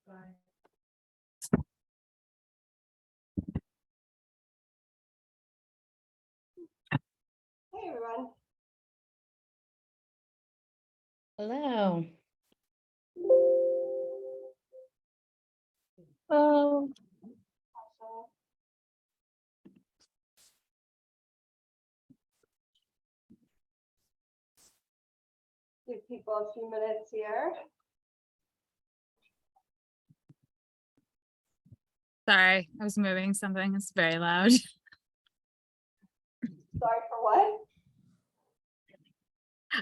Hey, everyone. Hello. Oh, Give people a few minutes here. Sorry, I was moving something. It's very loud. Sorry for what?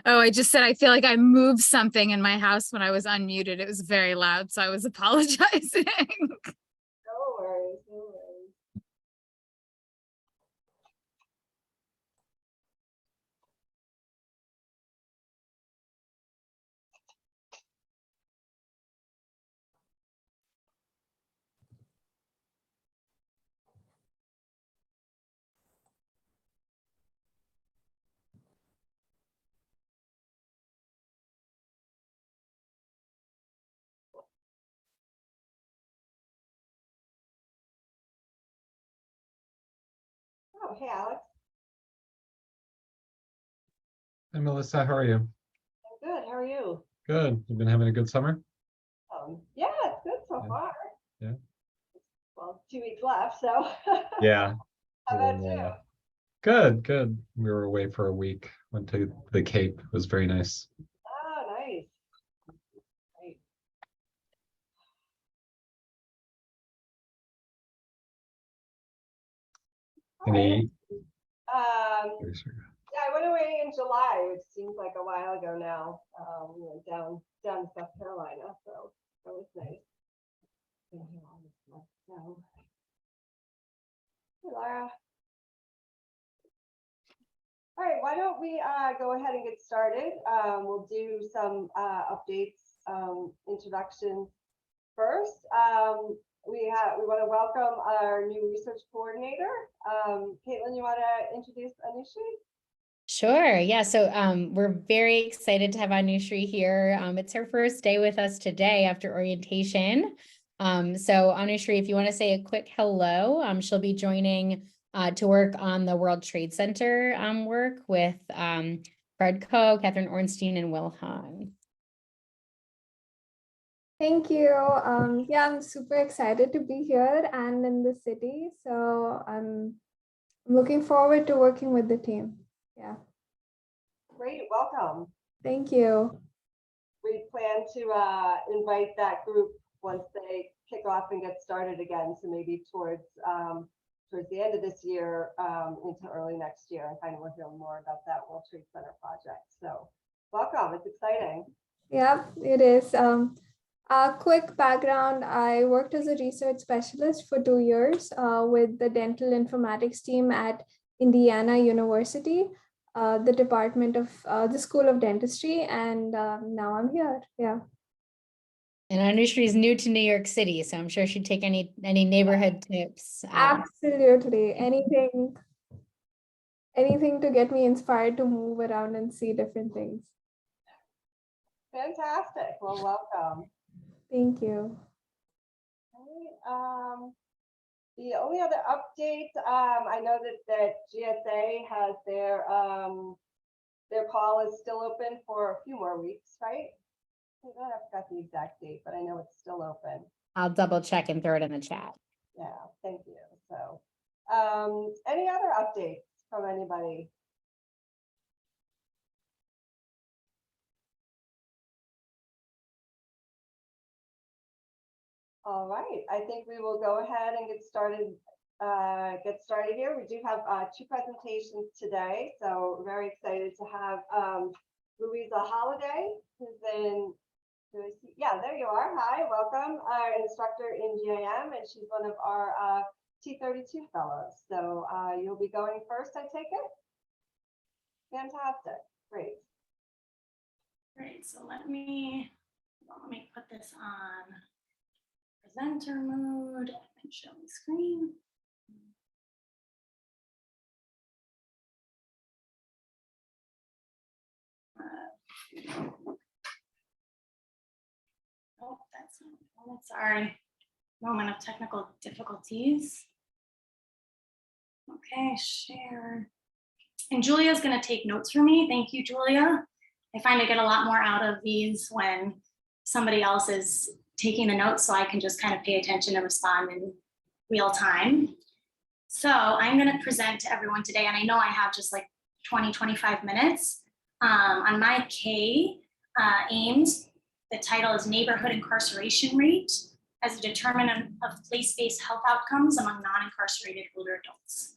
Oh, I just said I feel like I moved something in my house when I was unmuted. It was very loud, so I was apologizing. No worries, no worries. Oh, hey, Alex. Hi, Melissa. How are you? I'm good. How are you? Good. You've been having a good summer? Yeah, it's good so Yeah. far. Yeah. Well, 2 weeks left, so. Yeah. How about Well, you? Good, good. We were away for a week. Went to the Cape. It was very nice. Oh, nice. Great. All right. Any? Yeah, I went away in July, which seems like a while ago now. We went down to South Carolina, so that was nice. Been here all this month, so. Hey, Laura. All right, why don't we go ahead and get started? We'll do some updates, introductions first. We want to welcome our new research coordinator. Caitlin, you want to introduce Anushree? sure. Yeah. So we're very excited to have Anushree here. It's her first day with us today after orientation. So Anushree, if you want to say a quick hello, she'll be joining to work on the World Trade Center work with Fred Koch, Catherine Ornstein, and Will Hahn. Thank you. Yeah, I'm super excited to be here and in the city. So I'm looking forward to working with the team. Yeah. Great, welcome. Thank you. We plan to invite that group once they kick off and get started again. So maybe towards the end of this year into early next year. I kind of want to hear more about that World Trade Center project. So welcome, it's exciting. Yeah, it is. A quick background, I worked as a research specialist for 2 years with the dental informatics team at Indiana University, the department of the School of Dentistry, and now I'm here. Yeah. And Anushree is new to New York City, so I'm sure she'd take any neighborhood tips. Absolutely. Anything to get me inspired to move around and see different things. Fantastic. Well, welcome. Thank you. The only other update, I know that GSA has their call is still open for a few more weeks, right? I forgot the exact date, but I know it's still open. I'll double check and throw it in the chat. Yeah, thank you. So, any other updates from anybody? All right, I think we will go ahead and get started. Here. We do have 2 presentations today, so we're very excited to have Louisa Holiday, who's in. Yeah, there you are. Hi, welcome. Our instructor in GIM, and she's one of our T32 fellows. So you'll be going first, I take it? Fantastic. Great. Great. So let me put this on presenter mode and show the screen. Oh, that's not Sorry, moment of technical difficulties. Okay, share. And Julia's going to take notes for me. Thank you, Julia. I find I get a lot more out of these when somebody else is taking the notes, so I can just kind of pay attention and respond in real time. So I'm going to present to everyone today, and I know I have just like 20, 25 minutes. On my K aims, the title is Neighborhood Incarceration Rate as a Determinant of Place-Based Health Outcomes Among Non-Incarcerated Older Adults.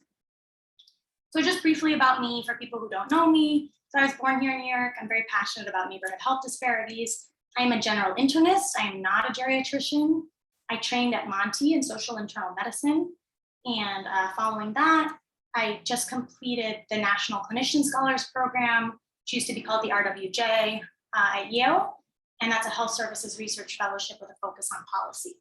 So just briefly about me, for people who don't know me. So I was born here in New York. I'm very passionate about neighborhood health disparities. I'm a general internist. I am not a geriatrician. I trained at Monty in social internal medicine. And following that, I just completed the National Clinician Scholars Program, which used to be called the RWJ at Yale. And that's a health services research fellowship with a focus on policy.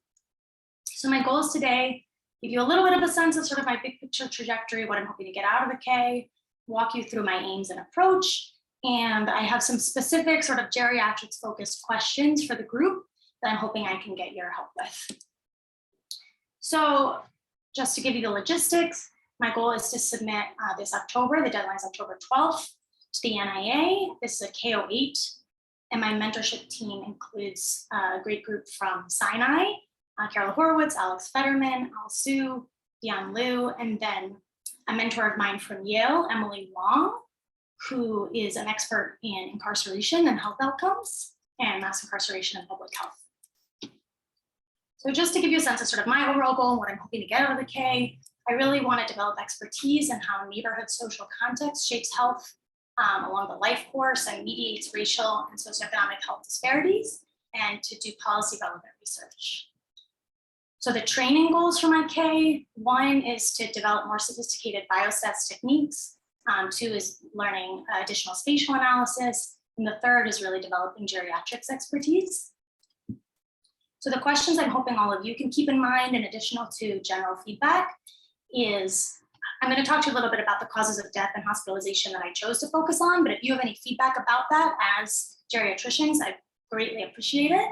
So my goals today, give you a little bit of a sense of sort of my big picture trajectory, what I'm hoping to get out of the K, walk you through my aims and approach. And I have some specific sort of geriatrics focused questions for the group that I'm hoping I can get your help with. So just to give you the logistics, my goal is to submit this October, the deadline is October 12th, to the NIA. This is a KO8, and my mentorship team includes a great group from Sinai, Carol Horowitz, Alex Fetterman, Al Su, Dion Liu, and then a mentor of mine from Yale, Emily Wong, who is an expert in incarceration and health outcomes and mass incarceration and public health. So just to give you a sense of sort of my overall goal and what I'm hoping to get out of the K, I really want to develop expertise in how neighborhood social context shapes health along the life course and mediates racial and socioeconomic health disparities, and to do policy relevant research. So the training goals for my K, one is to develop more sophisticated biostats techniques. Two is learning additional spatial analysis. And the third is really developing geriatrics expertise. So the questions I'm hoping all of you can keep in mind, in addition to general feedback, is I'm going to talk to you a little bit about the causes of death and hospitalization that I chose to focus on, but if you have any feedback about that as geriatricians, I greatly appreciate it.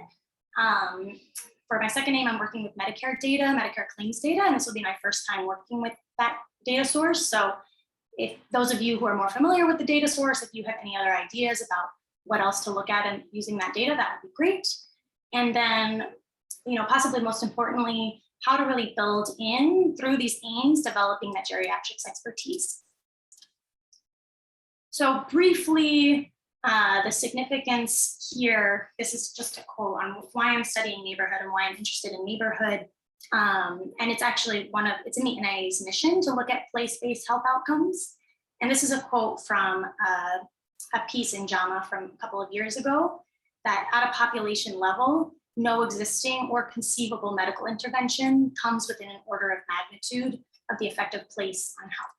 For my second aim, I'm working with Medicare data, Medicare claims data, and this will be my first time working with that data source. So if those of you who are more familiar with the data source, if you have any other ideas about what else to look at and using that data, that would be great. And then, possibly most importantly, how to really build in through these aims, developing that geriatrics expertise. So briefly, the significance here, this is just a quote on why I'm studying neighborhood and why I'm interested in neighborhood. And it's actually it's in the NIA's mission to look at place-based health outcomes. And this is a quote from a piece in JAMA from a couple of years ago, that at a population level, no existing or conceivable medical intervention comes within an order of magnitude of the effect of place on health.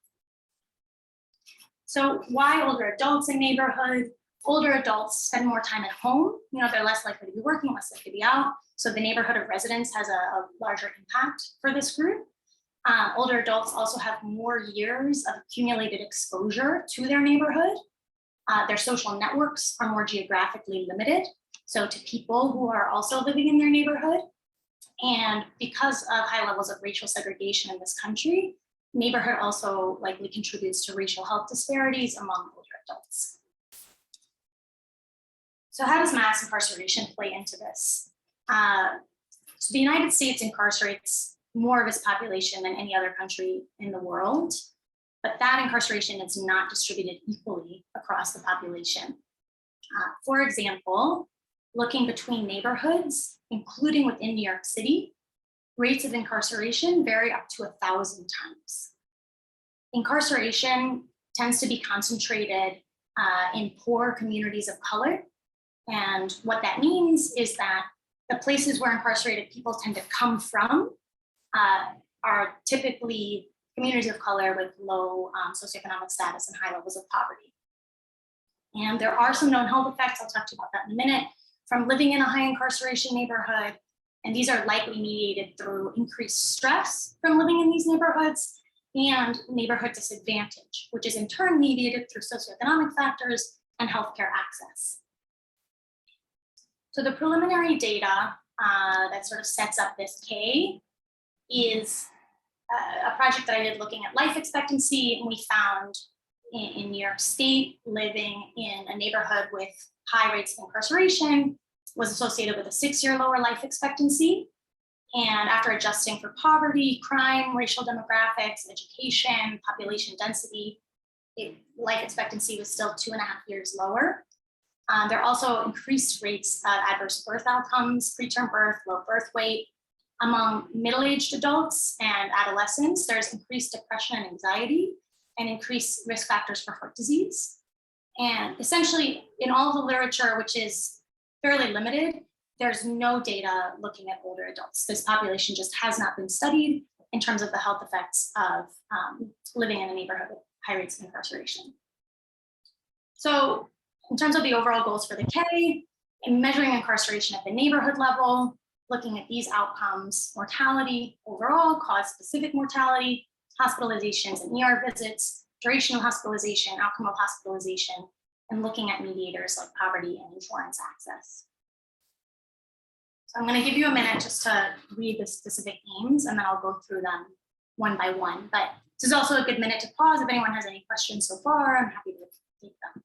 So why older adults in neighborhood? Older adults spend more time at home. They're less likely to be working, less likely to be out. So the neighborhood of residence has a larger impact for this group. Older adults also have more years of accumulated exposure to their neighborhood. Their social networks are more geographically limited, so to people who are also living in their neighborhood. And because of high levels of racial segregation in this country, neighborhood also likely contributes to racial health disparities among older adults. So how does mass incarceration play into this? So the United States incarcerates more of its population than any other country in the world, but that incarceration is not distributed equally across the population. For example, looking between neighborhoods, including within New York City, rates of incarceration vary up to 1,000 times. Incarceration tends to be concentrated in poor communities of color. And what that means is that the places where incarcerated people tend to come from are typically communities of color with low socioeconomic status and high levels of poverty. And there are some known health effects, I'll talk to you about that in a minute, from living in a high incarceration neighborhood. And these are likely mediated through increased stress from living in these neighborhoods and neighborhood disadvantage, which is in turn mediated through socioeconomic factors and healthcare access. So the preliminary data that sort of sets up this K is a project that I did looking at life expectancy, and we found in New York State, living in a neighborhood with high rates of incarceration was associated with a 6-year lower life expectancy. And after adjusting for poverty, crime, racial demographics, education, population density, life expectancy was still 2.5 years lower. There are also increased rates of adverse birth outcomes, preterm birth, low birth weight. Among middle-aged adults and adolescents, there's increased depression and anxiety and increased risk factors for heart disease. And essentially, in all the literature, which is fairly limited, there's no data looking at older adults. This population just has not been studied in terms of the health effects of living in a neighborhood with high rates of incarceration. So in terms of the overall goals for the K, in measuring incarceration at the neighborhood level, looking at these outcomes, mortality, overall cause-specific mortality, hospitalizations and ER visits, duration of hospitalization, outcome of hospitalization, and looking at mediators like poverty and insurance access. So I'm going to give you a minute just to read the specific aims, and then I'll go through them one by one. But this is also a good minute to pause. If anyone has any questions so far, I'm happy to take them.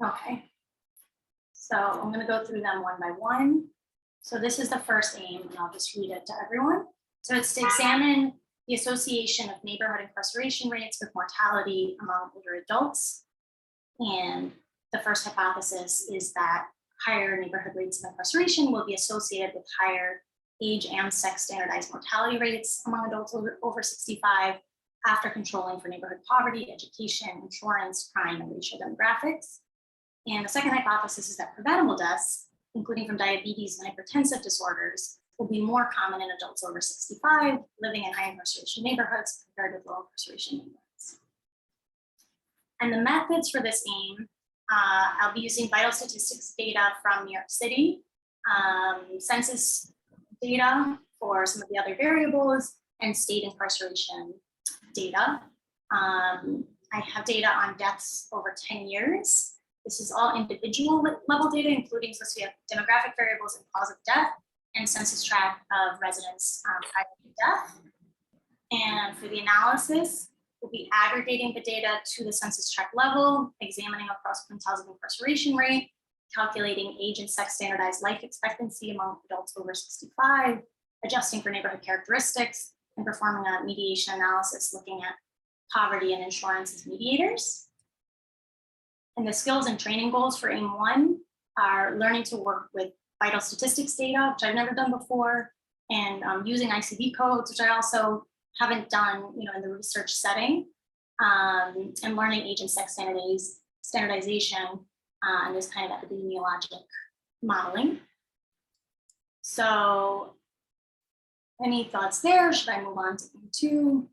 Okay, so I'm going to go through them one by one. So this is the first aim, and I'll just read it to everyone. So it's to examine the association of neighborhood incarceration rates with mortality among older adults. And the first hypothesis is that higher neighborhood rates of incarceration will be associated with higher age and sex standardized mortality rates among adults over 65 after controlling for neighborhood poverty, education, insurance, crime, and racial demographics. And the second hypothesis is that preventable deaths, including from diabetes and hypertensive disorders, will be more common in adults over 65 living in high incarceration neighborhoods compared with low incarceration neighborhoods. And the methods for this aim, I'll be using vital statistics data from New York City, census data for some of the other variables, and state incarceration data. I have data on deaths over 10 years. This is all individual level data, including sociodemographic variables and cause of death, and census tract of residents prior to death. And for the analysis, we'll be aggregating the data to the census tract level, examining across quintiles of incarceration rate, calculating age and sex standardized life expectancy among adults over 65, adjusting for neighborhood characteristics, and performing a mediation analysis looking at poverty and insurance as mediators. And the skills and training goals for aim 1 are learning to work with vital statistics data, which I've never done before, and using ICD codes, which I also haven't done, in the research setting, and learning age and sex standardization and this kind of epidemiologic modeling. So, any thoughts there? Should I move on to aim 2?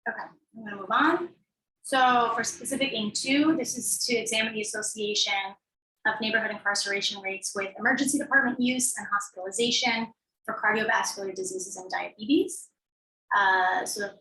Okay, I'm going to move on. So for specific aim 2, this is to examine the association of neighborhood incarceration rates with emergency department use and hospitalization for cardiovascular diseases and diabetes. So the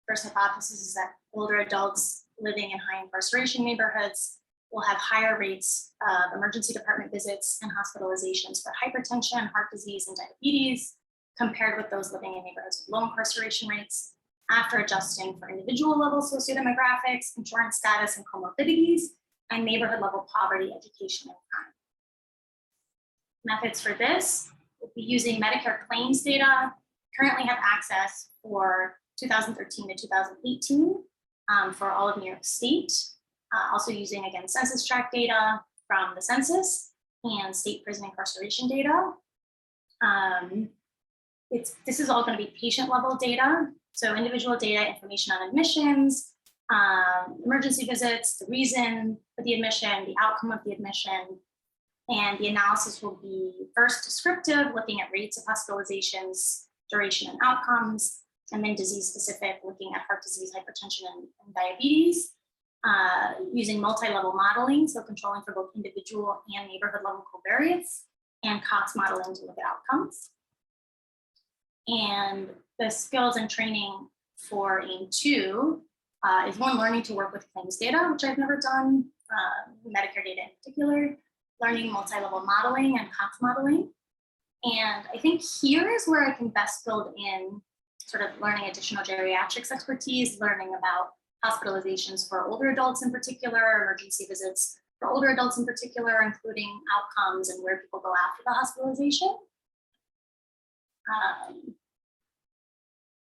first hypothesis is that older adults living in high incarceration neighborhoods will have higher rates of emergency department visits and hospitalizations for hypertension, heart disease, and diabetes compared with those living in neighborhoods with low incarceration rates, after adjusting for individual level sociodemographics, insurance status and comorbidities, and neighborhood level poverty, education, and crime. Methods for this will be using Medicare claims data. Currently have access for 2013 to 2018 for all of New York State. Also using, again, census tract data from the census and state prison incarceration data. This is all going to be patient level data. So individual data, information on admissions, emergency visits, the reason for the admission, the outcome of the admission. And the analysis will be first descriptive, looking at rates of hospitalizations, duration and outcomes, and then disease specific, looking at heart disease, hypertension, and diabetes, using multi-level modeling, so controlling for both individual and neighborhood level covariates, and Cox modeling to look at outcomes. And the skills and training for AIM-2 is one, learning to work with claims data, which I've never done, Medicare data in particular, learning multi-level modeling and Cox modeling. And I think here is where I can best build in sort of learning additional geriatrics expertise, learning about hospitalizations for older adults in particular, emergency visits for older adults in particular, including outcomes and where people go after the hospitalization.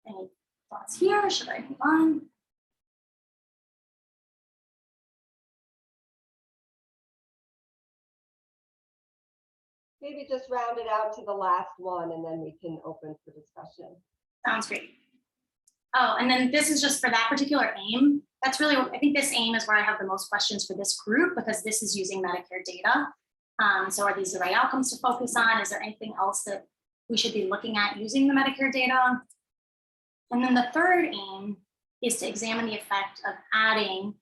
Any thoughts here? Should I move on? Maybe just round it out to the last one and then we can open for discussion. Sounds great. Oh, and then this is just for that particular AIM. That's really, I think this AIM is where I have the most questions for this group because this is using Medicare data. So are these the right outcomes to focus on? Is there anything else that we should be looking at using the Medicare data? And then the third AIM is to examine the effect of adding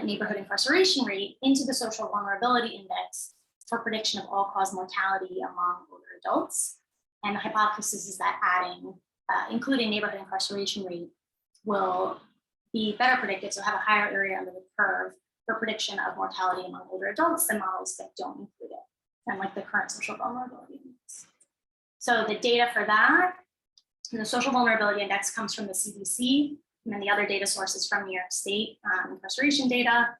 neighborhood incarceration rate into the social vulnerability index for prediction of all-cause mortality among older adults. And the hypothesis is that adding, including neighborhood incarceration rate, will be better predicted, so have a higher area under the curve for prediction of mortality among older adults than models that don't include it, and like the current social vulnerability index. So the data for that, and the social vulnerability index comes from the CDC, and then the other data sources from New York State incarceration data.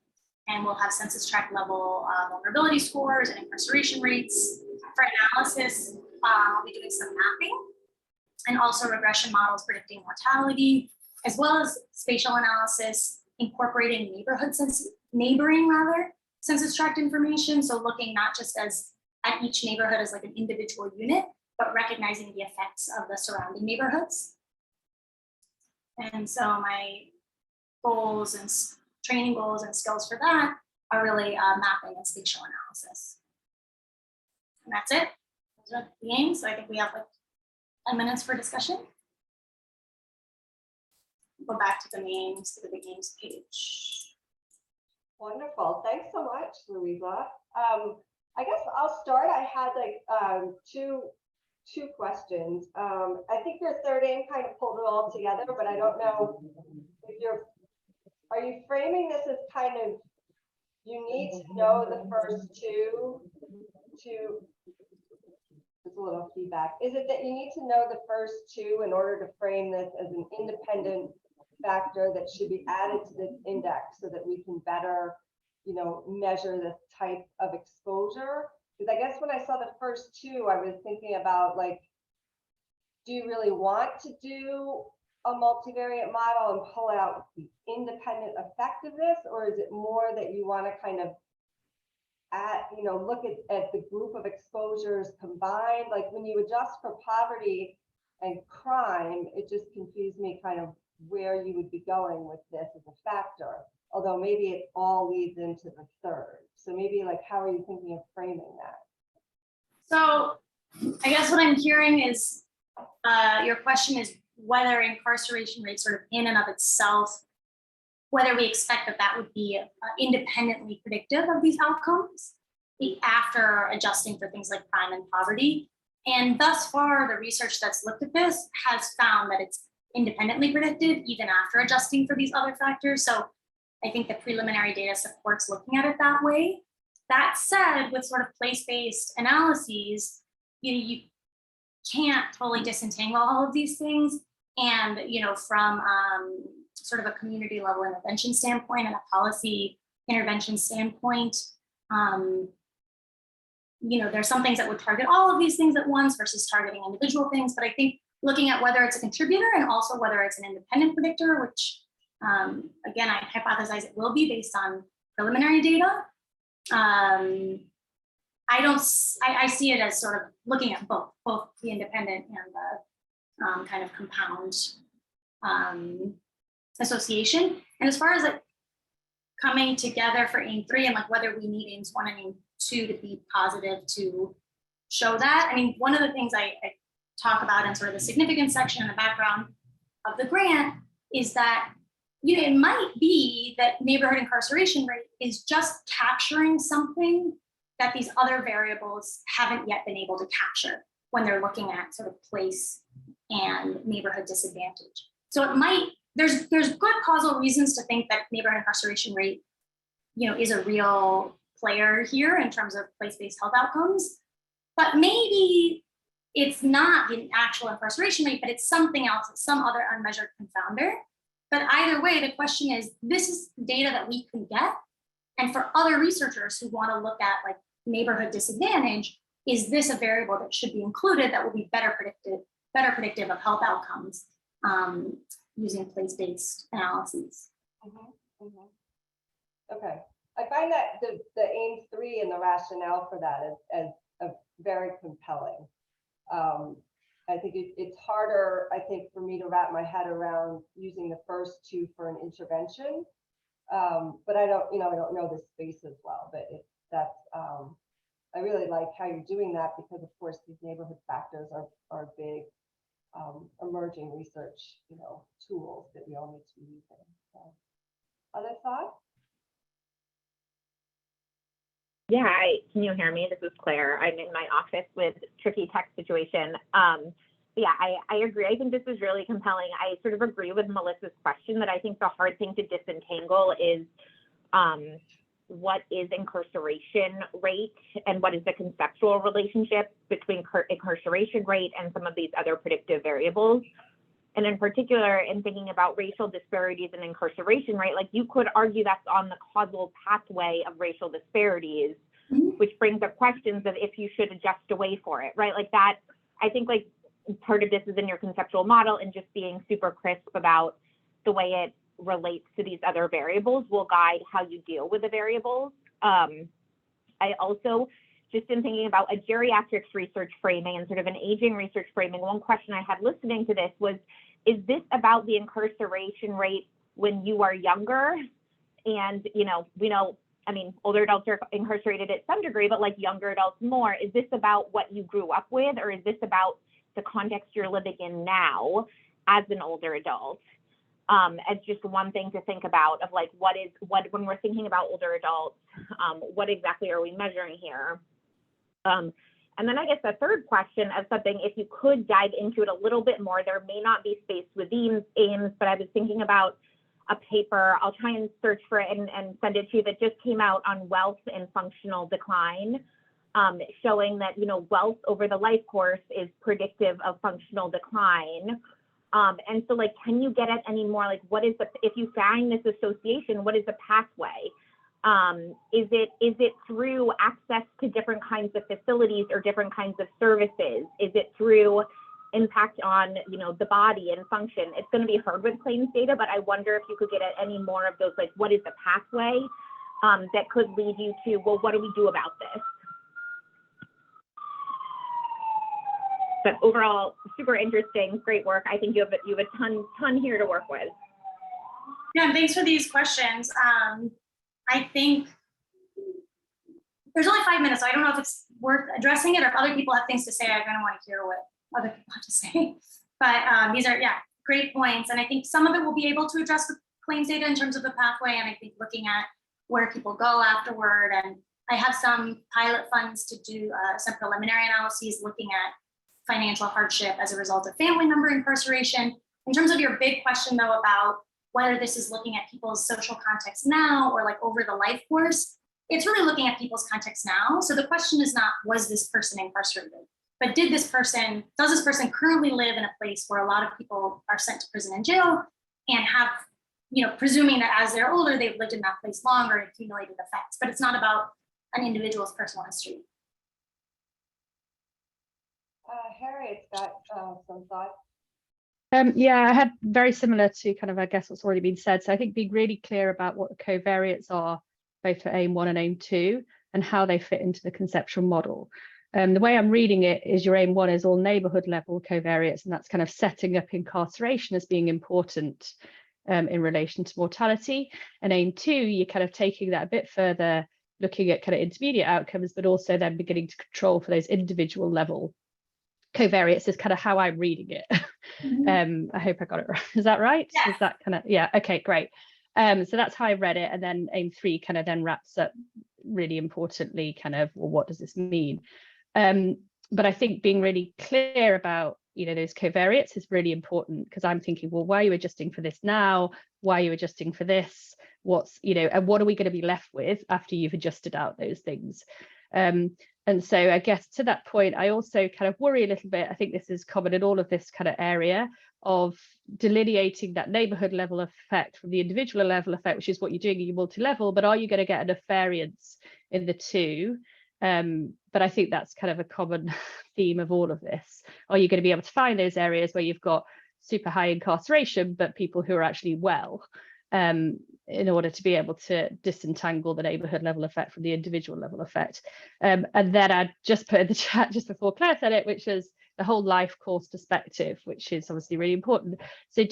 And we'll have census tract level vulnerability scores and incarceration rates. For analysis, I'll be doing some mapping and also regression models predicting mortality, as well as spatial analysis, incorporating neighboring census tract information. So looking not just as at each neighborhood as like an individual unit, but recognizing the effects of the surrounding neighborhoods. And so my goals and training goals and skills for that are really mapping and spatial analysis. And that's it. Those are the aims. So I think we have like 10 minutes for discussion. Go back to the names, to the big names page. Wonderful. Thanks so much, Louisa. I guess I'll start. I had like two questions. I think your third aim kind of pulled it all together, but I don't know if are you framing this as kind of, you need to know the first two to, there's a little feedback. Is it that you need to know the first two in order to frame this as an independent factor that should be added to this index so that we can better, measure this type of exposure? Because I guess when I saw the first two, I was thinking about like, do you really want to do a multivariate model and pull out the independent effectiveness, or is it more that you want to kind of look at the group of exposures combined? Like when you adjust for poverty and crime, it just confused me kind of where you would be going with this as a factor, although maybe it all leads into the third. So maybe like, how are you thinking of framing that? So I guess what I'm hearing is your question is whether incarceration rates sort of in and of itself, whether we expect that would be independently predictive of these outcomes after adjusting for things like crime and poverty. And thus far, the research that's looked at this has found that it's independently predictive even after adjusting for these other factors. So I think the preliminary data supports looking at it that way. That said, with sort of place-based analyses, you can't fully disentangle all of these things. And from sort of a community level intervention standpoint and a policy intervention standpoint, there's some things that would target all of these things at once versus targeting individual things. But I think looking at whether it's a contributor and also whether it's an independent predictor, which again, I hypothesize it will be based on preliminary data. I see it as sort of looking at both the independent and the kind of compound association. And as far as like coming together for AIM-3 and like whether we need AIMS-1 and AIM-2 to be positive to show that. I mean, one of the things I talk about in sort of the significance section in the background of the grant is that, you know, it might be that neighborhood incarceration rate is just capturing something that these other variables haven't yet been able to capture when they're looking at sort of place and neighborhood disadvantage. So it might, there's good causal reasons to think that neighborhood incarceration rate, you know, is a real player here in terms of place-based health outcomes, but maybe it's not the actual incarceration rate, but it's something else, it's some other unmeasured confounder. But either way, the question is, this is data that we can get. And for other researchers who want to look at like neighborhood disadvantage, is this a variable that should be included that will be better predictive of health outcomes using place-based analyses? Okay, I find that the AIM-3 and the rationale for that as very compelling. I think it's harder, I think, for me to wrap my head around using the first two for an intervention. But I don't know this space as well, but I really like how you're doing that because of course these neighborhood factors are big emerging research, tools that we all need to be using. So, other thoughts? Yeah, can you hear me? This is Claire. I'm in my office with tricky tech situation. Yeah, I agree. I think this is really compelling. I sort of agree with Melissa's question that I think the hard thing to disentangle is what is incarceration rate and what is the conceptual relationship between incarceration rate and some of these other predictive variables. And in particular, in thinking about racial disparities and incarceration rate, like you could argue that's on the causal pathway of racial disparities, which brings up questions of if you should adjust away for it, right? Like that, I think like part of this is in your conceptual model and just being super crisp about the way it relates to these other variables will guide how you deal with the variables. I also, just in thinking about a geriatrics research framing and sort of an aging research framing, one question I had listening to this was, is this about the incarceration rate when you are younger? And, we know, I mean, older adults are incarcerated at some degree, but like younger adults more. Is this about what you grew up with, or is this about the context you're living in now as an older adult? As just one thing to think about of like, when we're thinking about older adults, what exactly are we measuring here? And then I guess the third question of something, if you could dive into it a little bit more, there may not be space within AIMS, but I was thinking about a paper, I'll try and search for it and send it to you, that just came out on wealth and functional decline, showing that, wealth over the life course is predictive of functional decline. And so like, can you get at any more, like what is if you find this association, what is the pathway? Is it through access to different kinds of facilities or different kinds of services? Is it through impact on, the body and function? It's going to be hard with claims data, but I wonder if you could get at any more of those, like what is the pathway that could lead you to, well, what do we do about this? But overall, super interesting, great work. I think you have a ton here to work with. Yeah, thanks for these questions. I think there's only 5 minutes, so I don't know if it's worth addressing it or if other people have things to say. I kind of want to hear what other people have to say. But these are, great points. And I think some of it will be able to address with claims data in terms of the pathway. And I think looking at where people go afterward. And I have some pilot funds to do some preliminary analyses looking at financial hardship as a result of family member incarceration. In terms of your big question though, about whether this is looking at people's social context now or like over the life course, it's really looking at people's context now. So the question is not, was this person incarcerated? But does this person currently live in a place where a lot of people are sent to prison and jail and have, presuming that as they're older, they've lived in that place longer and accumulated effects, but it's not about an individual's personal history. Harriet's got some thoughts. Yeah, I had very similar to kind of, I guess, what's already been said. So I think being really clear about what the covariates are, both for aim 1 and aim 2, and how they fit into the conceptual model. The way I'm reading it is your aim 1 is all neighborhood level covariates, and that's kind of setting up incarceration as being important in relation to mortality. And aim 2, you're kind of taking that a bit further, looking at kind of intermediate outcomes, but also then beginning to control for those individual level covariates is kind of how I'm reading it. I hope I got it right. Is that right? Yes. Is that kind of, yeah, okay, great. So that's how I read it. And then aim 3 kind of then wraps up really importantly kind of, well, what does this mean? But I think being really clear about, those covariates is really important, because I'm thinking, well, why are you adjusting for this now? Why are you adjusting for this? What's, and what are we going to be left with after you've adjusted out those things? And so I guess to that point, I also kind of worry a little bit. I think this is common in all of this kind of area of delineating that neighborhood level effect from the individual level effect, which is what you're doing in your multi-level, but are you going to get enough variance in the two? But I think that's kind of a common theme of all of this. Are you going to be able to find those areas where you've got super high incarceration, but people who are actually well, in order to be able to disentangle the neighborhood level effect from the individual level effect? And then I just put in the chat just before Claire said it, which is the whole life course perspective, which is obviously really important. So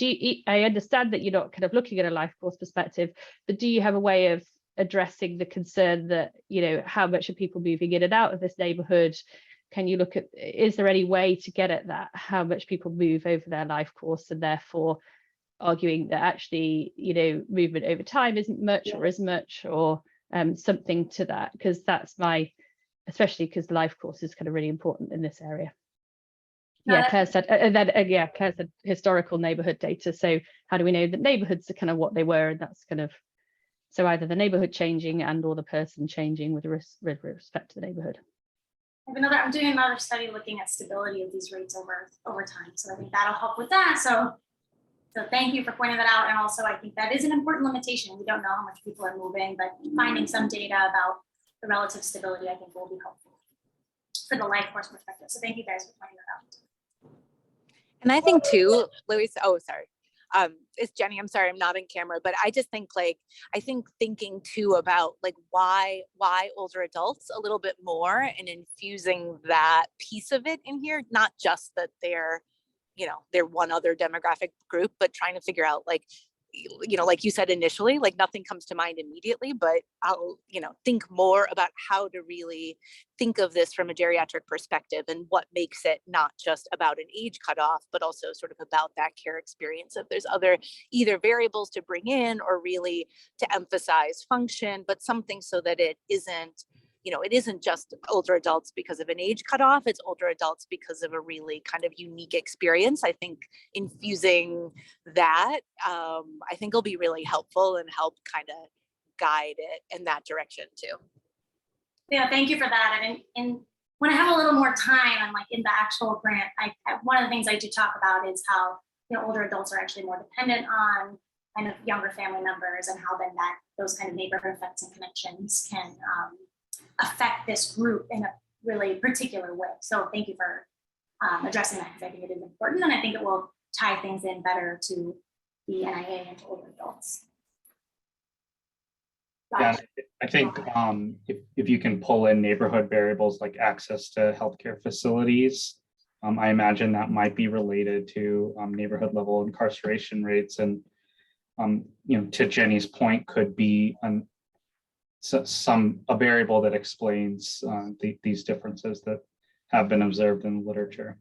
I understand that you're not kind of looking at a life course perspective, but do you have a way of addressing the concern that, how much are people moving in and out of this neighborhood? Can you look at, is there any way to get at that, how much people move over their life course, and therefore arguing that actually, movement over time isn't much or as much, or something to that, because that's especially because the life course is kind of really important in this area. No, Yeah, Claire said, and then Claire said historical neighborhood data. So how do we know that neighborhoods are kind of what they were? And that's kind of, so either the neighborhood changing and or the person changing with respect to the neighborhood. I'm doing another study looking at stability of these rates over time. So I think that'll help with that. So thank you for pointing that out. And also I think that is an important limitation. We don't know how much people are moving, but finding some data about the relative stability, I think, will be helpful for the life course perspective. So thank you guys for pointing that out. And I think too, Louise, oh, sorry. It's Jenny, I'm sorry, I'm not in camera, but I just think thinking too about why older adults a little bit more, and infusing that piece of it in here, not just that they're one other demographic group, but trying to figure out like you said initially, nothing comes to mind immediately, but I'll, think more about how to really think of this from a geriatric perspective, and what makes it not just about an age cutoff, but also sort of about that care experience. If there's other either variables to bring in, or really to emphasize function, but something so that it isn't just older adults because of an age cutoff, it's older adults because of a really kind of unique experience. I think infusing that, I think will be really helpful and help kind of guide it in that direction too. Yeah, thank you for that. And when I have a little more time, I'm in the actual grant, one of the things I do talk about is how older adults are actually more dependent on kind of younger family members, and how then those kind of neighborhood effects and connections can affect this group in a really particular way. So thank you for addressing that, because I think it is important, and I think it will tie things in better to the NIA and to older adults. Yeah, I think if you can pull in neighborhood variables like access to healthcare facilities, I imagine that might be related to neighborhood level incarceration rates, and to Jenny's point, could be a variable that explains these differences that have been observed in the literature.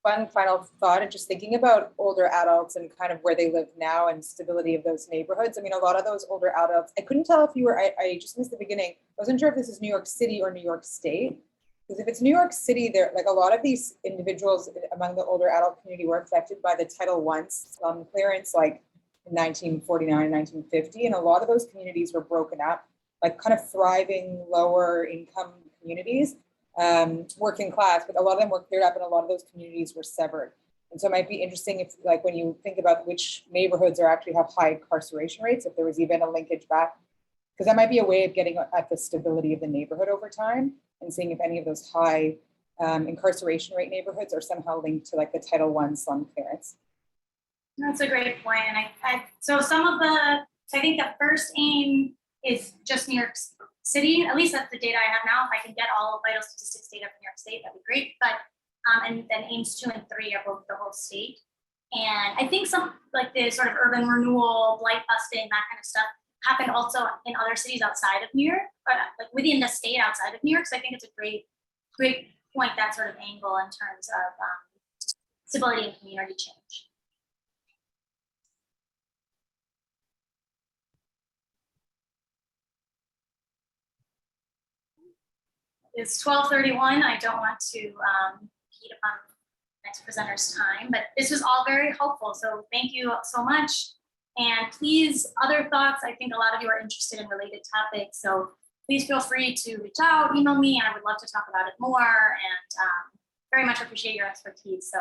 One final thought, and just thinking about older adults and kind of where they live now and stability of those neighborhoods. I mean, a lot of those older adults, I couldn't tell if you were, I just missed the beginning. I wasn't sure if this is New York City or New York State. Because if it's New York City, there, a lot of these individuals among the older adult community were affected by the Title I slum clearance, in 1949, 1950. And a lot of those communities were broken up, kind of thriving lower income communities, working class, but a lot of them were cleared up, and a lot of those communities were severed. And so it might be interesting if, when you think about which neighborhoods actually have high incarceration rates, if there was even a linkage back Because that might be a way of getting at the stability of the neighborhood over time and seeing if any of those high incarceration rate neighborhoods are somehow linked to like the Title I slum clearance. That's a great point. And so some of the, so I think the first aim is just New York City. At least that's the data I have now. If I can get all of vital statistics data from New York State, that'd be great. But and then aims 2 and 3 are both the whole state. And I think some like the sort of urban renewal, blight busting, that kind of stuff happened also in other cities outside of New York, but like within the state outside of New York. So I think it's a great point, that sort of angle in terms of stability and community change. It's 12:31. I don't want to heat up on next presenter's time, but this was all very helpful. So thank you so much. And please, other thoughts. I think a lot of you are interested in related topics. So please feel free to reach out, email me. I would love to talk about it more, and very much appreciate your expertise. So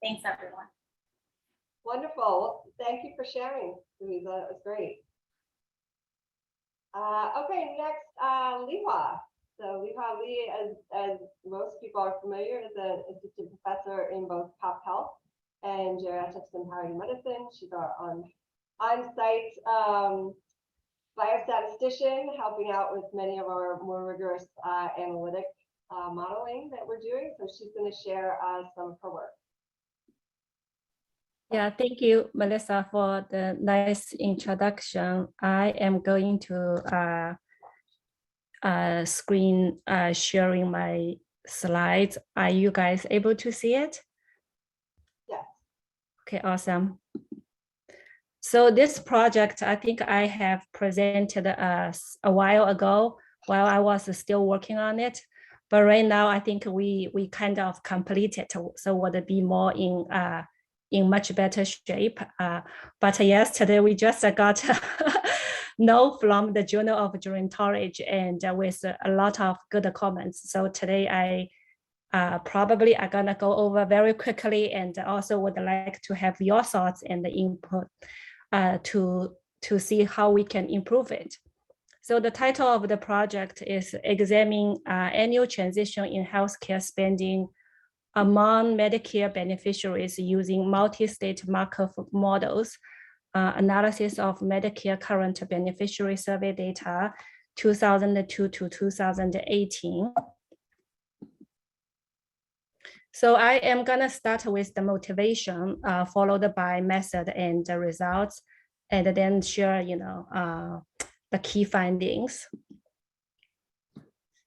thanks, everyone. Wonderful. Thank you for sharing, Louisa. That was great. Okay, next, Liwa. So Liwa Lee, as most people are familiar, is an assistant professor in both pop health and geriatrics and palliative medicine. She's our on-site biostatistician, helping out with many of our more rigorous analytic modeling that we're doing. So she's going to share some of her work. Yeah, thank you, Melissa, for the nice introduction. I am going to screen sharing my slides. Are you guys able to see it? Yes. Okay, awesome. So this project, I think I have presented a while ago while I was still working on it. But right now, I think we kind of completed, so would be more in much better shape. But yesterday we just got no from the Journal of Gerontology, and with a lot of good comments. So today I probably are gonna go over very quickly, and also would like to have your thoughts and the input to see how we can improve it. So the title of the project is Examining Annual Transition in Healthcare Spending among Medicare beneficiaries using multi-state Markov models, analysis of Medicare current beneficiary survey data 2002 to 2018. So I am gonna start with the motivation, followed by method and the results, and then share, the key findings.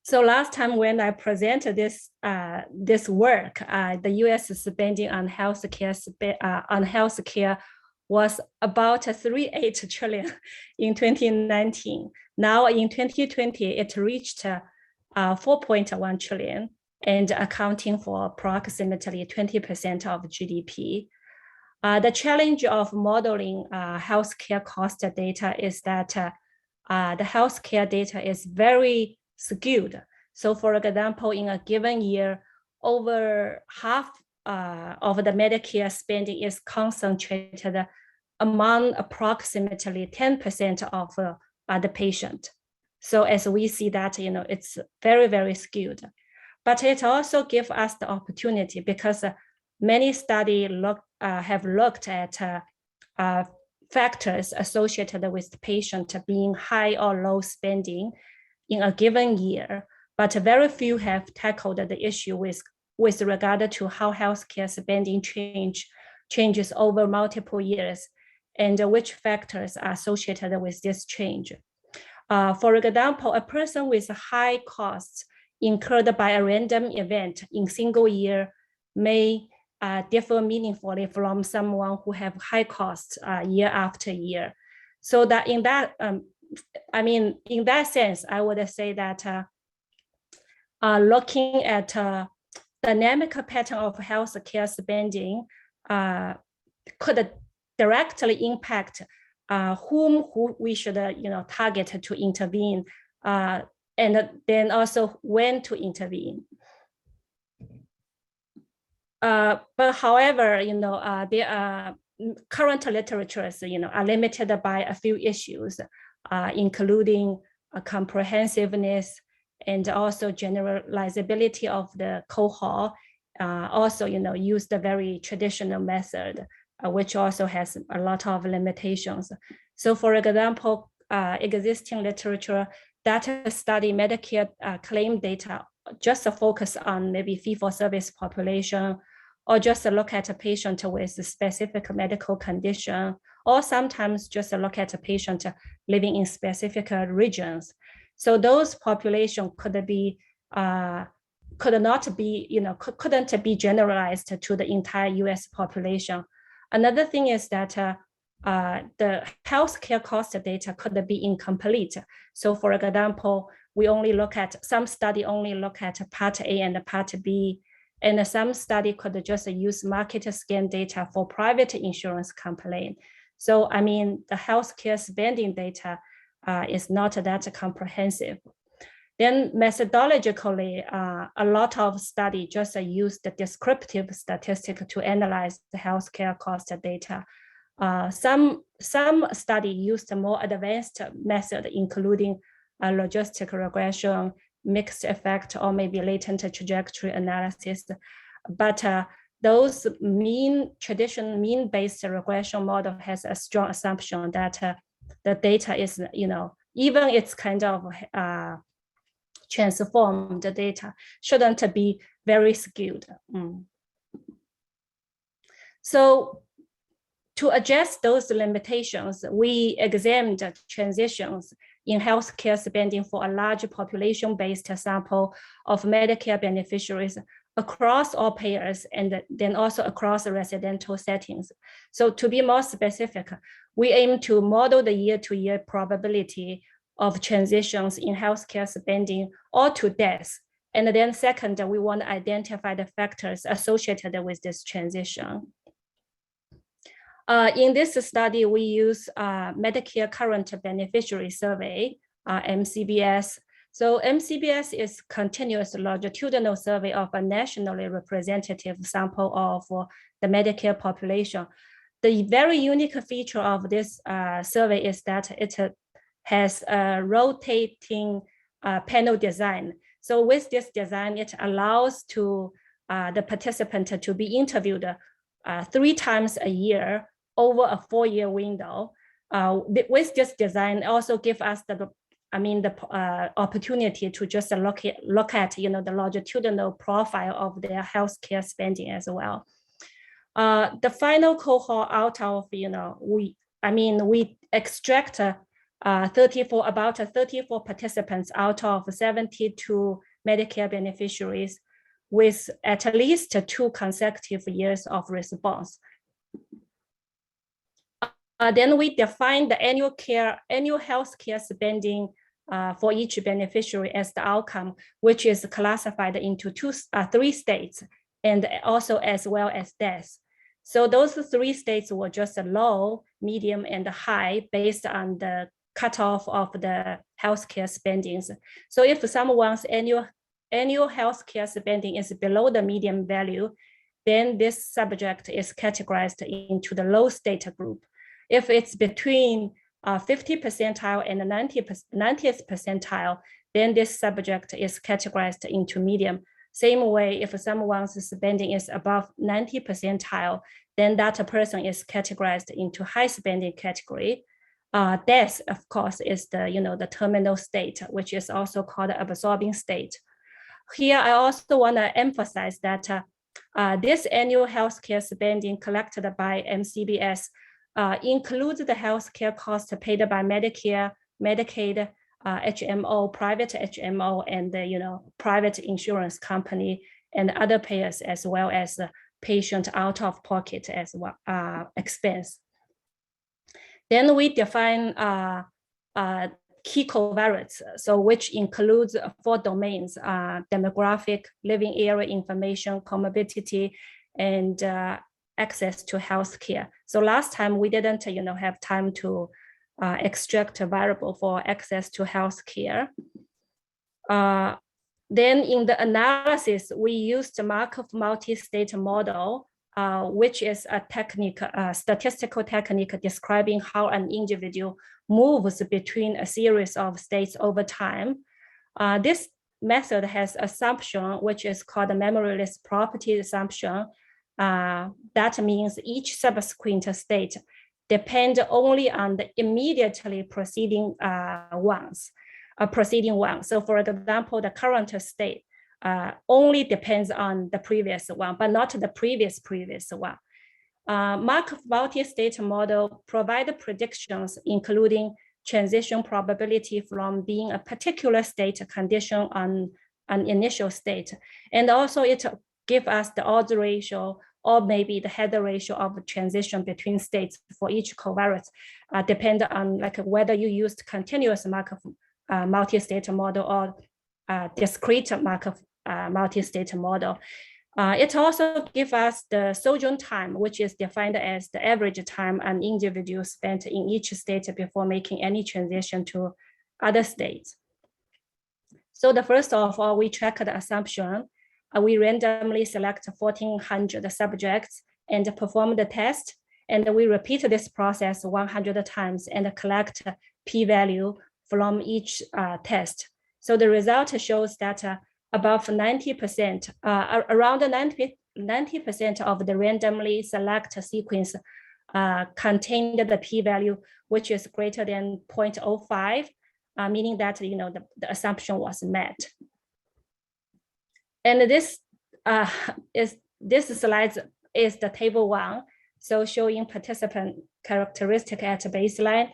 So last time when I presented this work, the U.S. spending on healthcare was about 3.8 trillion in 2019. Now in 2020, it reached 4.1 trillion and accounting for approximately 20% of GDP. The challenge of modeling healthcare cost data is that the healthcare data is very skewed. So for example, in a given year, over half of the Medicare spending is concentrated among approximately 10% of the patient. So as we see that, it's very, very skewed. But it also gives us the opportunity because many studies have looked at factors associated with the patient being high or low spending in a given year, but very few have tackled the issue with regard to how healthcare spending changes over multiple years and which factors are associated with this change. For example, a person with high costs incurred by a random event in single year may differ meaningfully from someone who have high costs year after year. So that in that, in that sense, I would say that looking at dynamic pattern of healthcare spending could directly impact who we should target to intervene, and then also when to intervene. But however, there are current literatures, are limited by a few issues, including comprehensiveness, and also generalizability of the cohort. Also, use the very traditional method, which also has a lot of limitations. So for example, existing literature that study Medicare claim data just focus on maybe fee-for-service population, or just look at a patient with a specific medical condition, or sometimes just look at a patient living in specific regions. So those population couldn't be generalized to the entire US population. Another thing is that the healthcare cost data could be incomplete. So for example, we only look at, some study only look at part A and part B, and some study could just use market scan data for private insurance company. So I mean, the healthcare spending data is not that comprehensive. Then methodologically, a lot of study just use the descriptive statistic to analyze the healthcare cost data. Some study used a more advanced method, including a logistic regression, mixed effect, or maybe latent trajectory analysis. But those traditional mean-based regression model has a strong assumption that the data is, even it's kind of transformed, the data shouldn't be very skewed. So to address those limitations, we examined transitions in healthcare spending for a large population-based sample of Medicare beneficiaries across all payers, and then also across residential settings. So to be more specific, we aim to model the year-to-year probability of transitions in healthcare spending or to death. And then second, we want to identify the factors associated with this transition. In this study, we use Medicare Current Beneficiary Survey, MCBS. So MCBS is continuous longitudinal survey of a nationally representative sample of the Medicare population. The very unique feature of this survey is that it has a rotating panel design. So with this design, it allows to the participant to be interviewed 3 times a year over a 4-year window. With this design, also give us the opportunity to just look at the longitudinal profile of their healthcare spending as well. The final cohort out of we extract about 34 participants out of 72 Medicare beneficiaries with at least 2 consecutive years of response. Then we define the annual healthcare spending for each beneficiary as the outcome, which is classified into 3 states, and also as well as death. So those 3 states were just low, medium, and high based on the cutoff of the healthcare spendings. So if someone's annual healthcare spending is below the median value, then this subject is categorized into the low state group. If it's between 50th percentile and 90th percentile, then this subject is categorized into medium. Same way, if someone's spending is above 90th percentile, then that person is categorized into high spending category. Death, of course, is the terminal state, which is also called absorbing state. Here, I also want to emphasize that this annual healthcare spending collected by MCBS includes the healthcare costs paid by Medicare, Medicaid, HMO, private HMO, and the private insurance company and other payers, as well as the patient out of pocket as well expense. Then we define key covariates, so which includes 4 domains: demographic, living area information, comorbidity, and access to healthcare. So last time we didn't have time to extract a variable for access to healthcare. Then in the analysis, we used the Markov multi-state model, which is a technique, statistical technique describing how an individual moves between a series of states over time. This method has assumption, which is called the memoryless property assumption. That means each subsequent state depends only on the immediately preceding preceding one. So for example, the current state only depends on the previous one, but not the previous one. Markov multi-state model provide predictions, including transition probability from being a particular state condition on an initial state. And also it gives us the odds ratio or maybe the hazard ratio of transition between states for each covariance, depend on like whether you used continuous Markov multi-state model or discrete Markov multi-state model. It also gives us the sojourn time, which is defined as the average time an individual spent in each state before making any transition to other states. So the first of all, we check the assumption. We randomly select 1,400 subjects and perform the test. And we repeat this process 100 times and collect p-value from each test. So the result shows that above 90%, around 90% of the randomly select sequence contained the p-value, which is greater than 0.05, meaning that the assumption was met. And this slide is the table 1, so showing participant characteristic at baseline.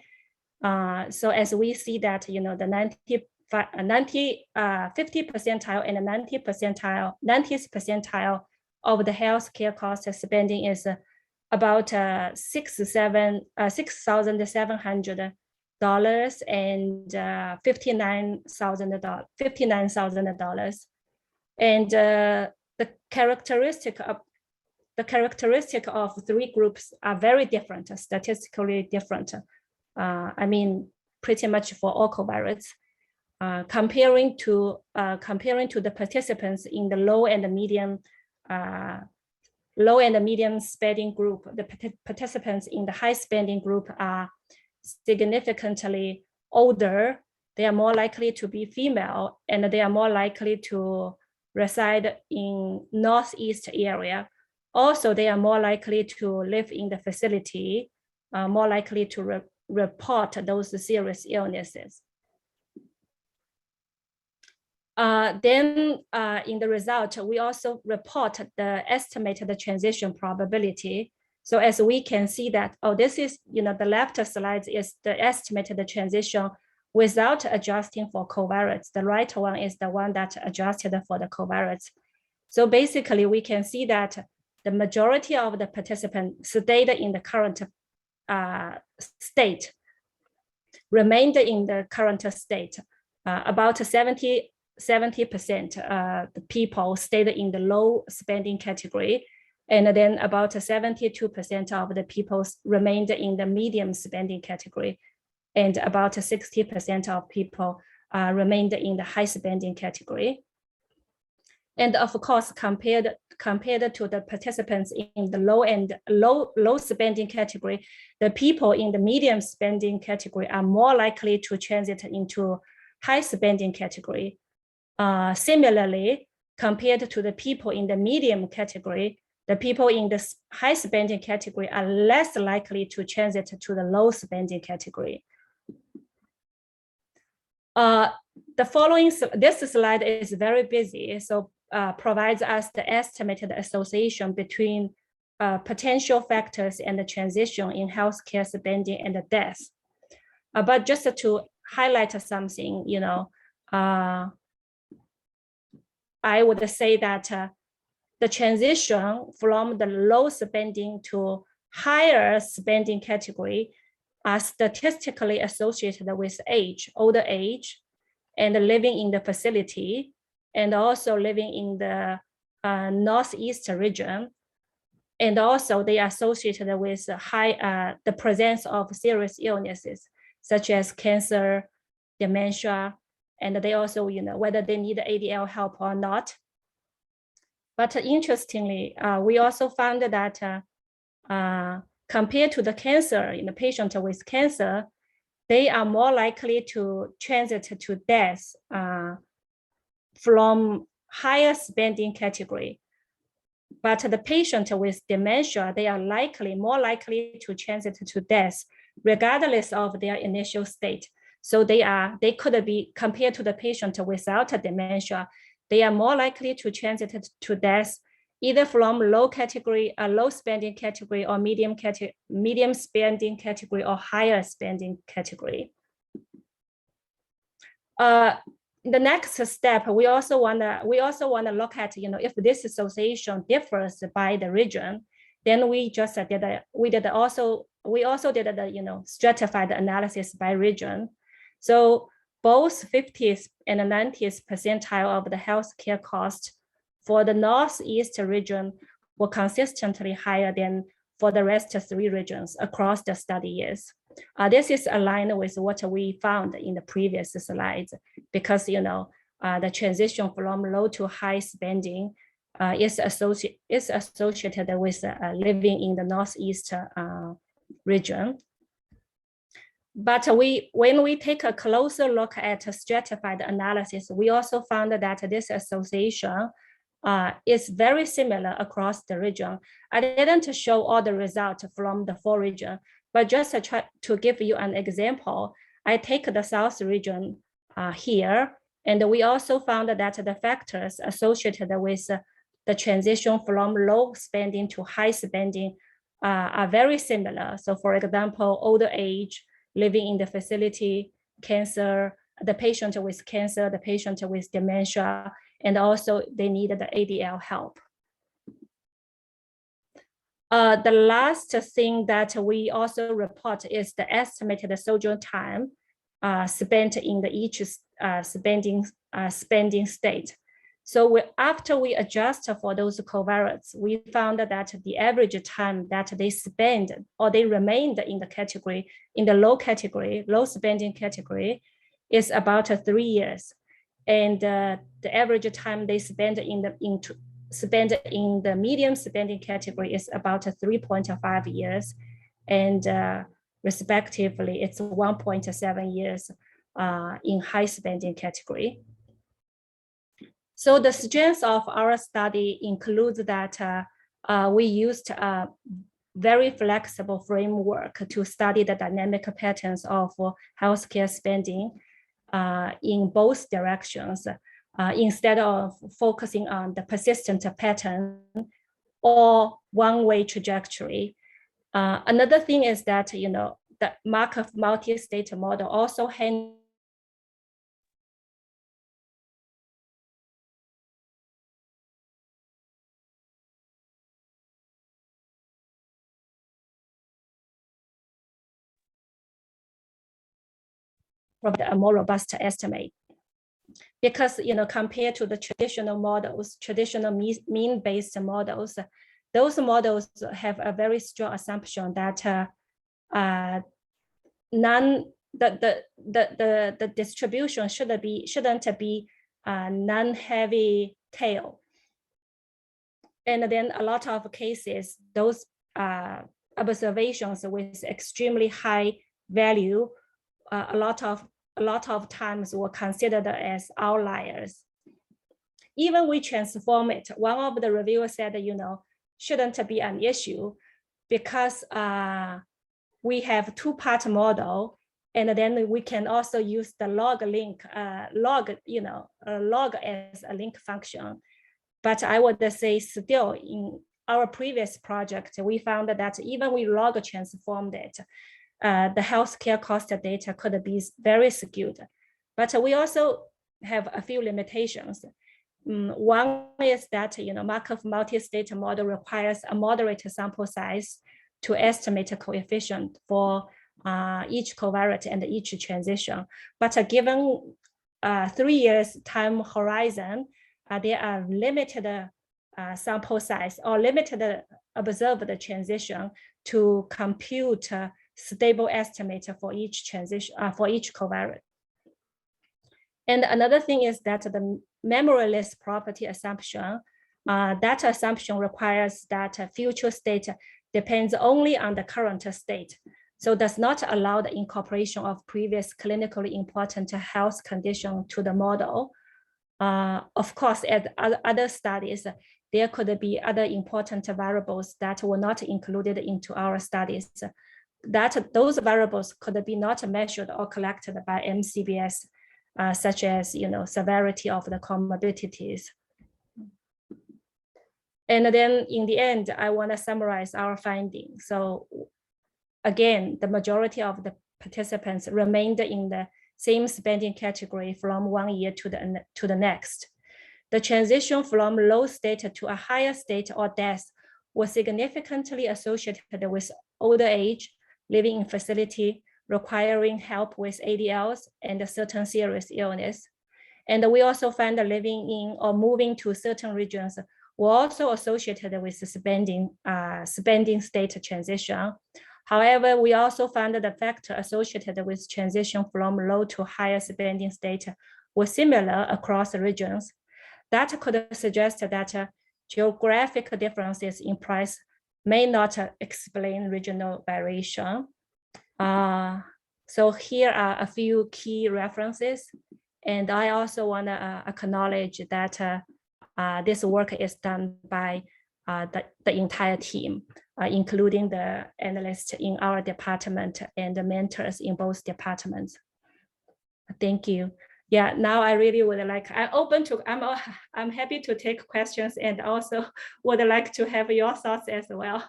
So as we see that the 50 percentile and the 90th percentile of the healthcare cost spending is about $6,700 and $59,000. And the characteristic of 3 groups are very different, statistically different. I mean, pretty much for all covariates. Comparing to the participants in the low and medium spending group, the participants in the high spending group are significantly older. They are more likely to be female, and they are more likely to reside in Northeast area. Also, they are more likely to live in the facility, more likely to report those serious illnesses. Then in the result, we also report the estimated transition probability. So as we can see that, this is, the left slide is the estimated transition without adjusting for covariates. The right one is the one that adjusted for the covariates. So basically we can see that the majority of the participants stayed in the current state, remained in the current state. About 70% the people stayed in the low spending category, and then about 72% of the people remained in the medium spending category, and about 60% of people remained in the high spending category. And of course, compared to the participants in the low spending category, the people in the medium spending category are more likely to transit into high spending category. Similarly, compared to the people in the medium category, the people in the high spending category are less likely to transit to the low spending category. This slide is very busy, so provides us the estimated association between potential factors and the transition in healthcare spending and the death. But just to highlight something, I would say that the transition from the low spending to higher spending category are statistically associated with age, older age, and living in the facility, and also living in the Northeast region. And also they are associated with the presence of serious illnesses, such as cancer, dementia, and they also, whether they need ADL help or not. But interestingly, we also found that compared to the cancer, in the patient with cancer, they are more likely to transit to death from higher spending category. But the patient with dementia, they are more likely to transit to death regardless of their initial state. So they could be, compared to the patient without dementia, they are more likely to transit to death either from low spending category, or medium spending category, or higher spending category. The next step, we also want to look at, if this association differs by the region, then we also did the stratified analysis by region. So both 50th and 90th percentile of the healthcare cost for the Northeast region were consistently higher than for the rest of 3 regions across the study years. This is aligned with what we found in the previous slides, because the transition from low to high spending is associated with living in the Northeast region. But when we take a closer look at stratified analysis, we also found that this association is very similar across the region. I didn't show all the results from the 4 regions, but just to try to give you an example, I take the South region here, and we also found that the factors associated with the transition from low spending to high spending are very similar. So for example, older age, living in the facility, cancer, the patient with cancer, the patient with dementia, and also they needed the ADL help. The last thing that we also report is the estimated sojourn time spent in each spending state. So after we adjust for those covariates, we found that the average time that they spend or they remained in the category, in the low spending category, is about 3 years. And the average time they spend in the medium spending category is about 3.5 years. And respectively, it's 1.7 years in high spending category. So the strength of our study includes that we used a very flexible framework to study the dynamic patterns of healthcare spending in both directions, instead of focusing on the persistent pattern or one-way trajectory. Another thing is that, the Markov multi-state model also handles a more robust estimate. Because, compared to the traditional models, traditional mean-based models, those models have a very strong assumption that the distribution shouldn't be non-heavy tail. And then a lot of cases, those observations with extremely high value, a lot of times were considered as outliers. Even we transform it, one of the reviewers said, shouldn't be an issue because we have 2-part model, and then we can also use the log as a link function. But I would say still in our previous project, we found that even we log transformed it, the healthcare cost data could be very skewed. But we also have a few limitations. One is that Markov multi-state model requires a moderate sample size to estimate a coefficient for each covariate and each transition. But given 3 years time horizon, there are limited sample size or limited observed transition to compute stable estimate for each transition, for each covariate. And another thing is that the memoryless property assumption, that assumption requires that future state depends only on the current state. so does not allow the incorporation of previous clinically important health condition to the model. Of course, as other studies, there could be other important variables that were not included into our studies, that those variables could be not measured or collected by MCBS, such as severity of the comorbidities. And then in the end, I want to summarize our findings. So again, the majority of the participants remained in the same spending category from 1 year to the next. The transition from low state to a higher state or death was significantly associated with older age, living in facility, requiring help with ADLs and certain serious illness. And we also find that living in or moving to certain regions were also associated with spending state transition. However, we also found that the factor associated with transition from low to higher spending state was similar across regions. That could suggest that geographic differences in price may not explain regional variation. So here are a few key references. And I also want to acknowledge that this work is done by the entire team, including the analysts in our department and the mentors in both departments. Thank you. Yeah, now I really would like, I'm happy to take questions and also would like to have your thoughts as well.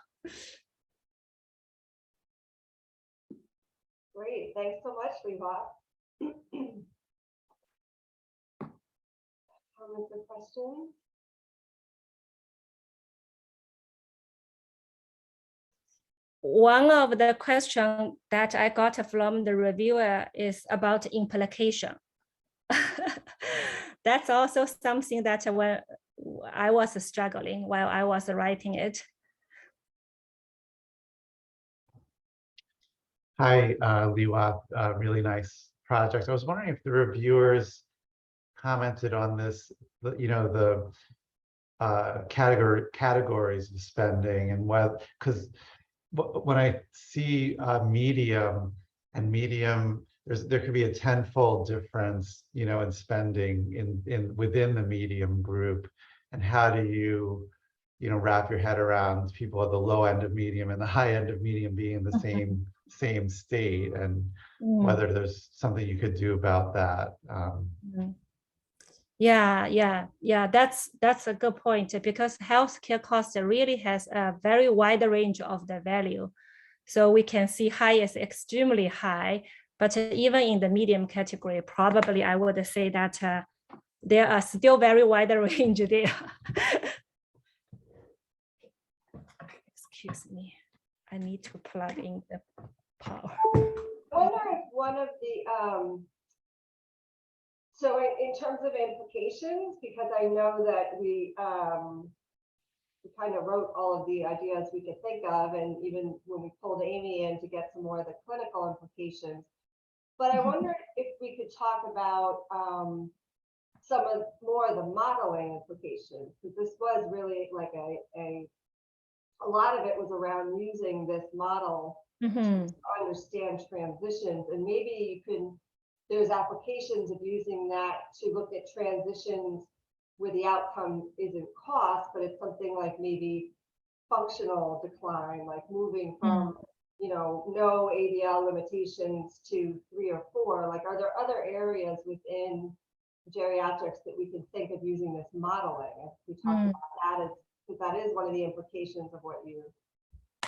Great, thanks so much, Leva. Comments or questions? One of the questions that I got from the reviewer is about implication. That's also something that when I was struggling while I was writing it. Hi, Liwa, really nice project. I was wondering if the reviewers commented on this, the categories of spending and what, because when I see medium and medium, there could be a tenfold difference, in spending within the medium group. And how do you, wrap your head around people at the low end of medium and the high end of medium being in the same state, and whether there's something you could do about that. Yeah, that's a good point, because healthcare cost really has a very wide range of the value. So we can see high is extremely high, but even in the medium category, probably I would say that there are still very wide range there. Excuse me, I need to plug in the power. I wonder if one of the, so in terms of implications, because I know that we kind of wrote all of the ideas we could think of, and even when we pulled Amy in to get some more of the clinical implications. But I wonder if we could talk about some of more of the modeling implications, because this was really like a lot of it was around using this model to understand transitions, and maybe you can. There's applications of using that to look at transitions where the outcome isn't cost, but it's something like maybe functional decline, like moving from, no ADL limitations to 3 or 4. Like, are there other areas within geriatrics that we can think of using this modeling? If we talk about that, because that is one of the implications of what you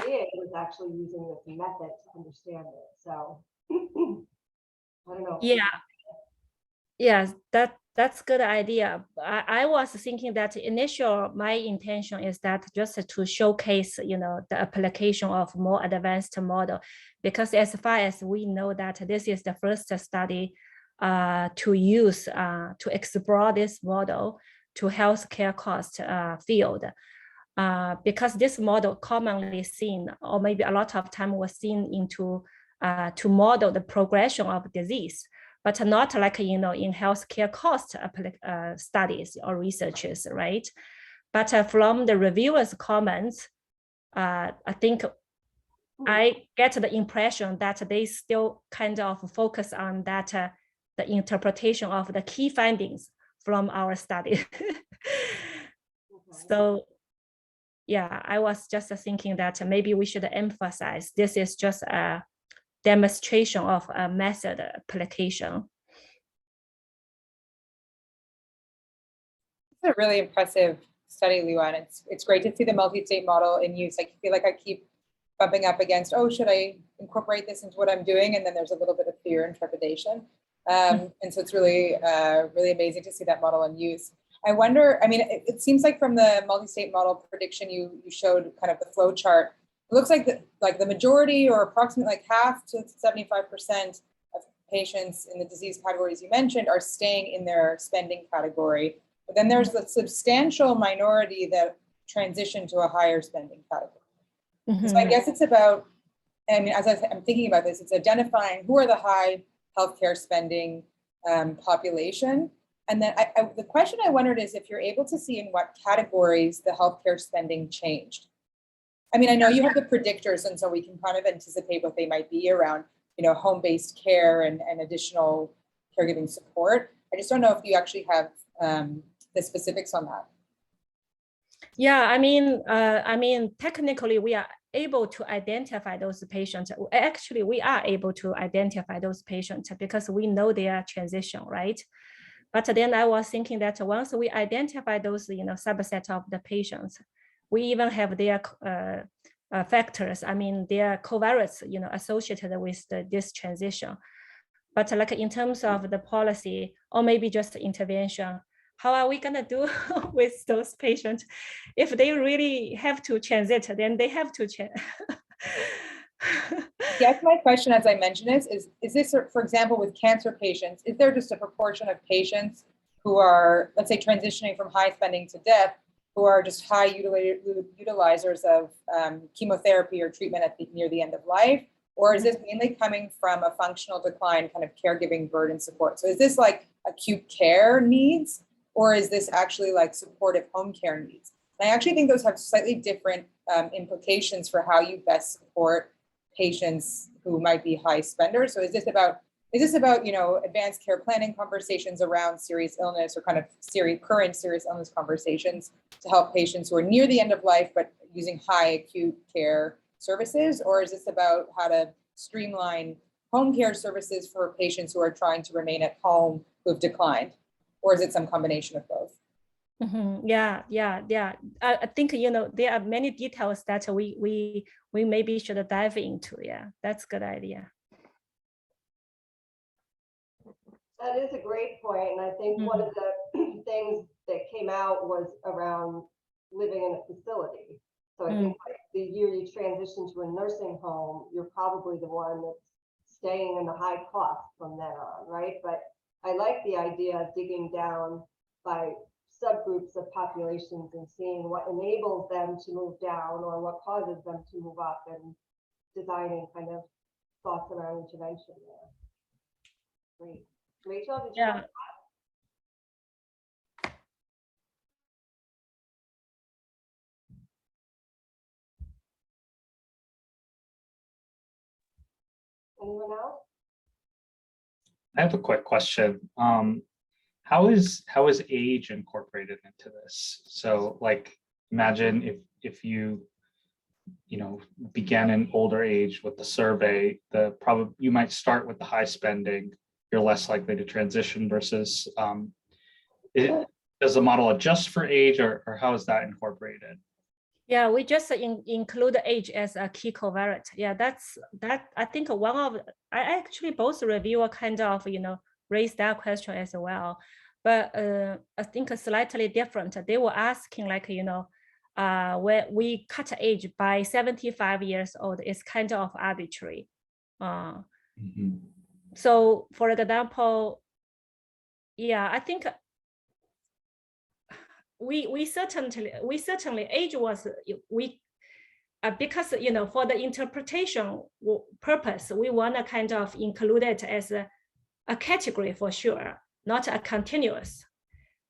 did, was actually using this method to understand it. So. I don't know. Yeah, that's good idea. I was thinking that my intention is that just to showcase, the application of more advanced model, because as far as we know that this is the first study to use, to explore this model to healthcare cost field. Because this model commonly seen, or maybe a lot of time was seen into to model the progression of disease, but not like, in healthcare cost studies or researches, right? But from the reviewers' comments, I think I get the impression that they still kind of focus on that, the interpretation of the key findings from our study. So yeah, I was just thinking that maybe we should emphasize this is just a demonstration of a method application. It's a really impressive study, Luan. It's great to see the multi-state model in use. I feel like I keep bumping up against, oh, should I incorporate this into what I'm doing? And then there's a little bit of fear and trepidation. And so it's really, really amazing to see that model in use. I wonder, I mean, it seems like from the multi-state model prediction you showed kind of the flow chart, it looks like the majority or approximately like half to 75% of patients in the disease categories you mentioned are staying in their spending category. But then there's the substantial minority that transition to a higher spending category. So I guess it's about, I mean, as I'm thinking about this, it's identifying who are the high healthcare spending population. And then the question I wondered is if you're able to see in what categories the healthcare spending changed. I mean, I know you have the predictors, and so we can kind of anticipate what they might be around, you know, home-based care and additional caregiving support. I just don't know if you actually have the specifics on that. Yeah, I mean, technically we are able to identify those patients. Actually, we are able to identify those patients because we know their transition, right? But then I was thinking that once we identify those, you know, subset of the patients, we even have their factors. I mean, their covariates, you know, associated with this transition. But like in terms of the policy or maybe just intervention, how are we gonna do with those patients? If they really have to transit, then they have to change. Yes, my question, as I mentioned, is this, for example, with cancer patients, is there just a proportion of patients who are, let's say, transitioning from high spending to death, who are just high utilizers of chemotherapy or treatment near the end of life? Or is this mainly coming from a functional decline, kind of caregiving burden support? So is this like acute care needs, or is this actually like supportive home care needs? And I actually think those have slightly different implications for how you best support patients who might be high spenders. So is this about, you know, advanced care planning conversations around serious illness or kind of current serious illness conversations to help patients who are near the end of life but using high acute care services? Or is this about how to streamline home care services for patients who are trying to remain at home who have declined? Or is it some combination of both? Yeah. I think, you know, there are many details that we maybe should dive into. Yeah, that's a good idea. That is a great point. And I think one of the things that came out was around living in a facility. So I think like the year you transition to a nursing home, you're probably the one that's staying in the high cost from then on, right? But I like the idea of digging down by subgroups of populations and seeing what enables them to move down or what causes them to move up, and designing kind of thoughts around intervention there. Great. Rachel, did you want to talk? Anyone else? I have a quick question. How is age incorporated into this? So like, imagine if you know, began in older age with the survey, you might start with the high spending, you're less likely to transition versus, does the model adjust for age, or how is that incorporated? Yeah, we just include age as a key covariate. Yeah, I think I actually both reviewer kind of, you know, raised that question as well. But I think slightly different. They were asking like, you know, where we cut age by 75 years old is kind of arbitrary. So for example, yeah, I think we certainly age was because, you know, for the interpretation purpose, we want to kind of include it as a category for sure, not a continuous,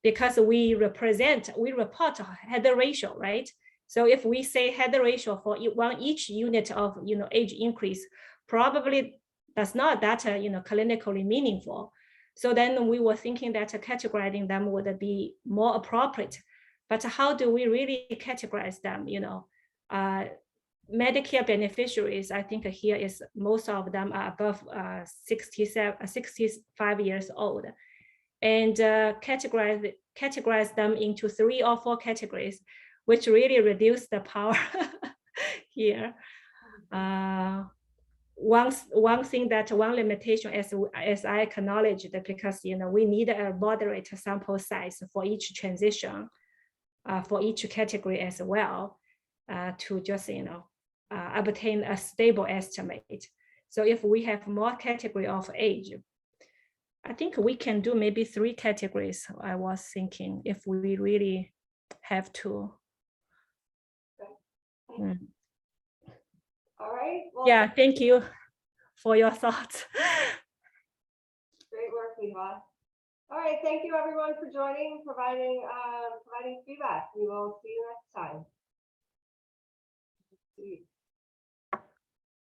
because we report hazard ratio, right? So if we say hazard ratio for each unit of age increase, probably that's not that clinically meaningful. So then we were thinking that categorizing them would be more appropriate. But how do we really categorize them? Medicare beneficiaries, I think here is most of them are above 65 years old, and categorize them into 3 or 4 categories, which really reduce the power here. One thing that one limitation, as I acknowledged, because we need a moderate sample size for each transition, for each category as well, to just obtain a stable estimate. So if we have more category of age, I think we can do maybe 3 categories. I was thinking if we really have to. All right. Well, Yeah, thank you for your thoughts. great work, Lihua. All right, thank you everyone for joining, providing feedback. We will see you next time.